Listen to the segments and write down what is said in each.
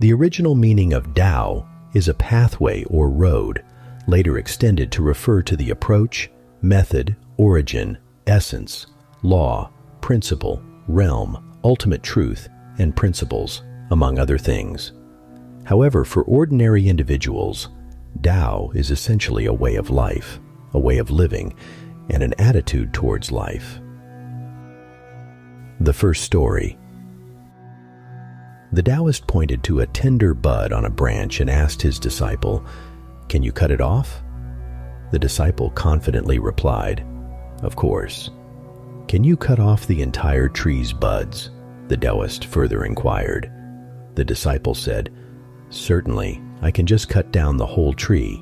The original meaning of Tao is a pathway or road, later extended to refer to the approach, method, origin, essence, law, principle, realm, ultimate truth, and principles, among other things. However, for ordinary individuals, Tao is essentially a way of life, a way of living, and an attitude towards life. The first story. The Taoist pointed to a tender bud on a branch and asked his disciple, "Can you cut it off?" The disciple confidently replied, "Of course." "Can you cut off the entire tree's buds?" the Taoist further inquired. The disciple said, "Certainly, I can just cut down the whole tree."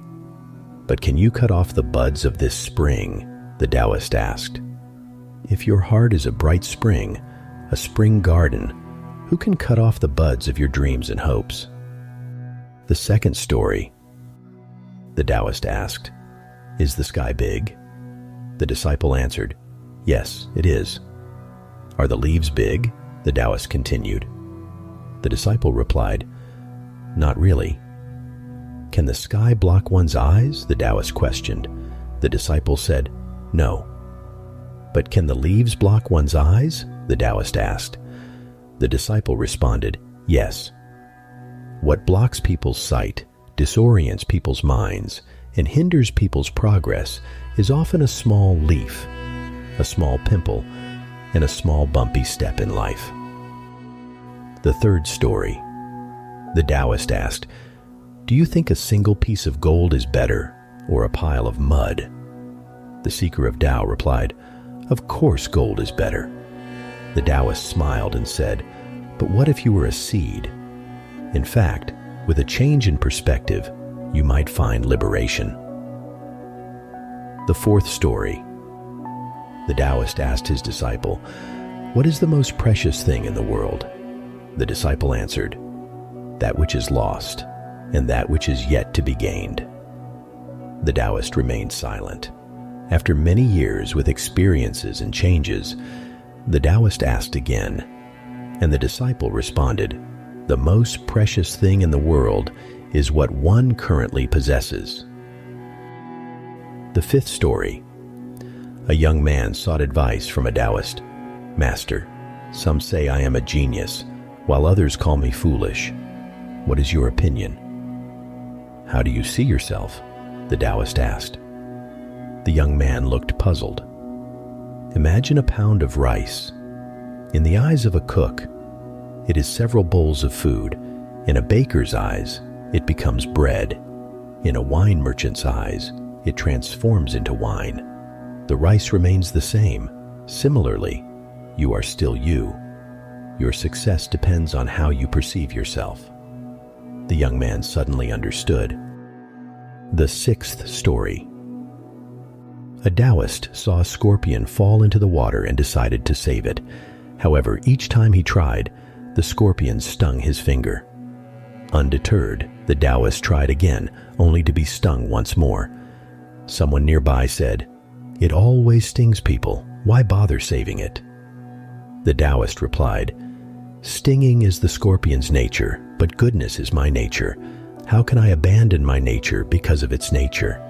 "But can you cut off the buds of this spring?" the Taoist asked. "If your heart is a bright spring, a spring garden, who can cut off the buds of your dreams and hopes?" The second story. The Taoist asked, "Is the sky big?" The disciple answered, "Yes, it is." "Are the leaves big?" the Taoist continued. The disciple replied, "Not really." "Can the sky block one's eyes?" the Taoist questioned. The disciple said, "No." "But can the leaves block one's eyes?" the Taoist asked. The disciple responded, "Yes." What blocks people's sight, disorients people's minds, and hinders people's progress is often a small leaf, a small pimple, and a small bumpy step in life. The third story. The Taoist asked, "Do you think a single piece of gold is better, or a pile of mud?" The seeker of Tao replied, "Of course gold is better." The Taoist smiled and said, "But what if you were a seed? In fact, with a change in perspective, you might find liberation." The fourth story. The Taoist asked his disciple, "What is the most precious thing in the world?" The disciple answered, "That which is lost, and that which is yet to be gained." The Taoist remained silent. After many years with experiences and changes, the Taoist asked again, and the disciple responded, "The most precious thing in the world is what one currently possesses." The fifth story. A young man sought advice from a Taoist. "Master, some say I am a genius, while others call me foolish. What is your opinion?" "How do you see yourself?" the Taoist asked. The young man looked puzzled. Imagine a pound of rice. In the eyes of a cook, it is several bowls of food. In a baker's eyes, it becomes bread. In a wine merchant's eyes, it transforms into wine. The rice remains the same. Similarly, you are still you. Your success depends on how you perceive yourself. The young man suddenly understood. The sixth story. A Taoist saw a scorpion fall into the water and decided to save it. However, each time he tried, the scorpion stung his finger. Undeterred, the Taoist tried again, only to be stung once more. Someone nearby said, "It always stings people. Why bother saving it?" The Taoist replied, "Stinging is the scorpion's nature, but goodness is my nature. How can I abandon my nature because of its nature?"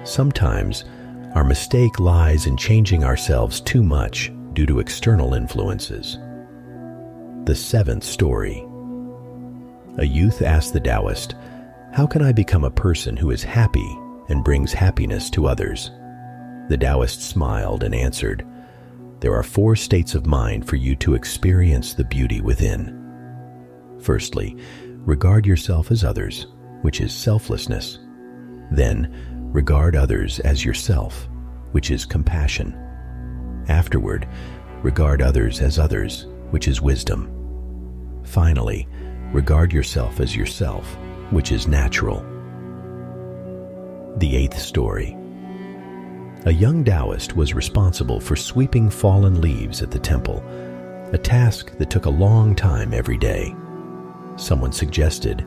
Sometimes, our mistake lies in changing ourselves too much due to external influences. The seventh story. A youth asked the Taoist, "How can I become a person who is happy and brings happiness to others?" The Taoist smiled and answered, "There are 4 states of mind for you to experience the beauty within. Firstly, regard yourself as others, which is selflessness. Then, regard others as yourself, which is compassion. Afterward, regard others as others, which is wisdom. Finally, regard yourself as yourself, which is natural." The eighth story. A young Taoist was responsible for sweeping fallen leaves at the temple, a task that took a long time every day. Someone suggested,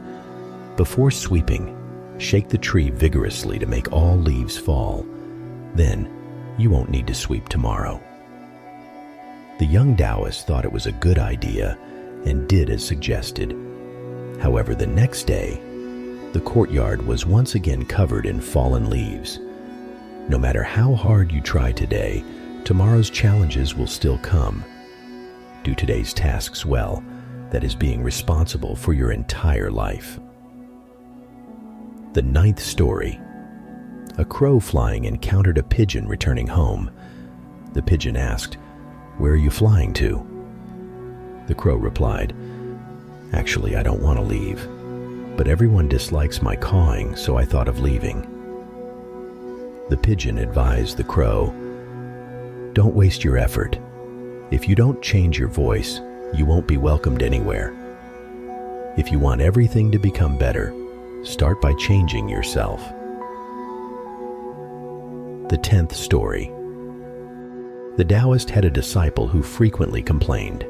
"Before sweeping, shake the tree vigorously to make all leaves fall. Then, you won't need to sweep tomorrow." The young Taoist thought it was a good idea and did as suggested. However, the next day, the courtyard was once again covered in fallen leaves. No matter how hard you try today, tomorrow's challenges will still come. Do today's tasks well. That is being responsible for your entire life. The ninth story. A crow flying encountered a pigeon returning home. The pigeon asked, "Where are you flying to?" The crow replied, "Actually, I don't want to leave, but everyone dislikes my cawing, so I thought of leaving." The pigeon advised the crow, "Don't waste your effort. If you don't change your voice, you won't be welcomed anywhere. If you want everything to become better, start by changing yourself." The 10th story. The Taoist had a disciple who frequently complained.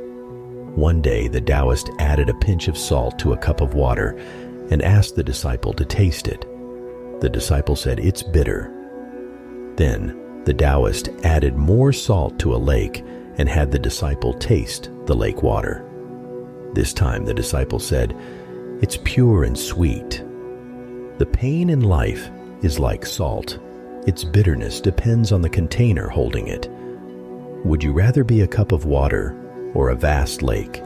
One day, the Taoist added a pinch of salt to a cup of water and asked the disciple to taste it. The disciple said, "It's bitter." Then, the Taoist added more salt to a lake and had the disciple taste the lake water. This time, the disciple said, "It's pure and sweet." The pain in life is like salt. Its bitterness depends on the container holding it. Would you rather be a cup of water or a vast lake?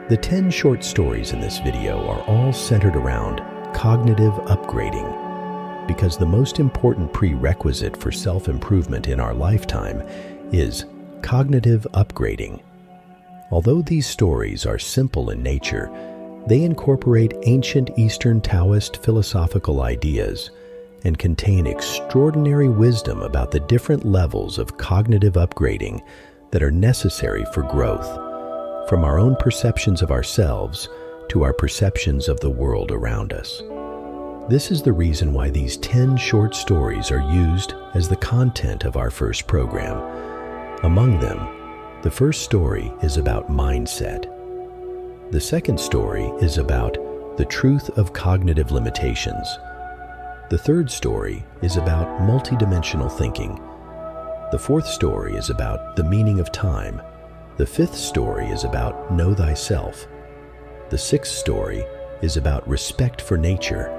The 10 short stories in this video are all centered around cognitive upgrading, because the most important prerequisite for self-improvement in our lifetime is cognitive upgrading. Although these stories are simple in nature, they incorporate ancient Eastern Taoist philosophical ideas and contain extraordinary wisdom about the different levels of cognitive upgrading that are necessary for growth, from our own perceptions of ourselves to our perceptions of the world around us. This is the reason why these 10 short stories are used as the content of our first program. Among them, the first story is about mindset. The second story is about the truth of cognitive limitations. The third story is about multidimensional thinking. The fourth story is about the meaning of time. The fifth story is about know thyself. The sixth story is about respect for nature.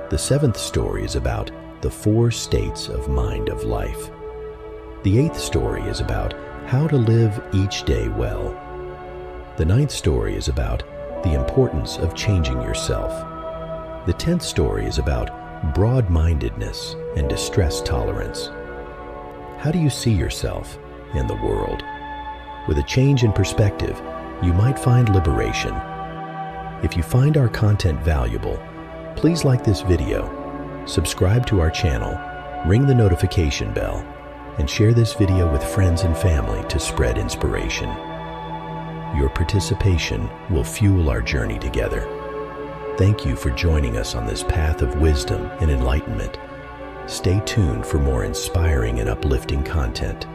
The seventh story is about the 4 states of mind of life. The 8th story is about how to live each day well. The 9th story is about the importance of changing yourself. The 10th story is about broad-mindedness and distress tolerance. How do you see yourself and the world? With a change in perspective, you might find liberation. If you find our content valuable, please like this video, subscribe to our channel, ring the notification bell, and share this video with friends and family to spread inspiration. Your participation will fuel our journey together. Thank you for joining us on this path of wisdom and enlightenment. Stay tuned for more inspiring and uplifting content.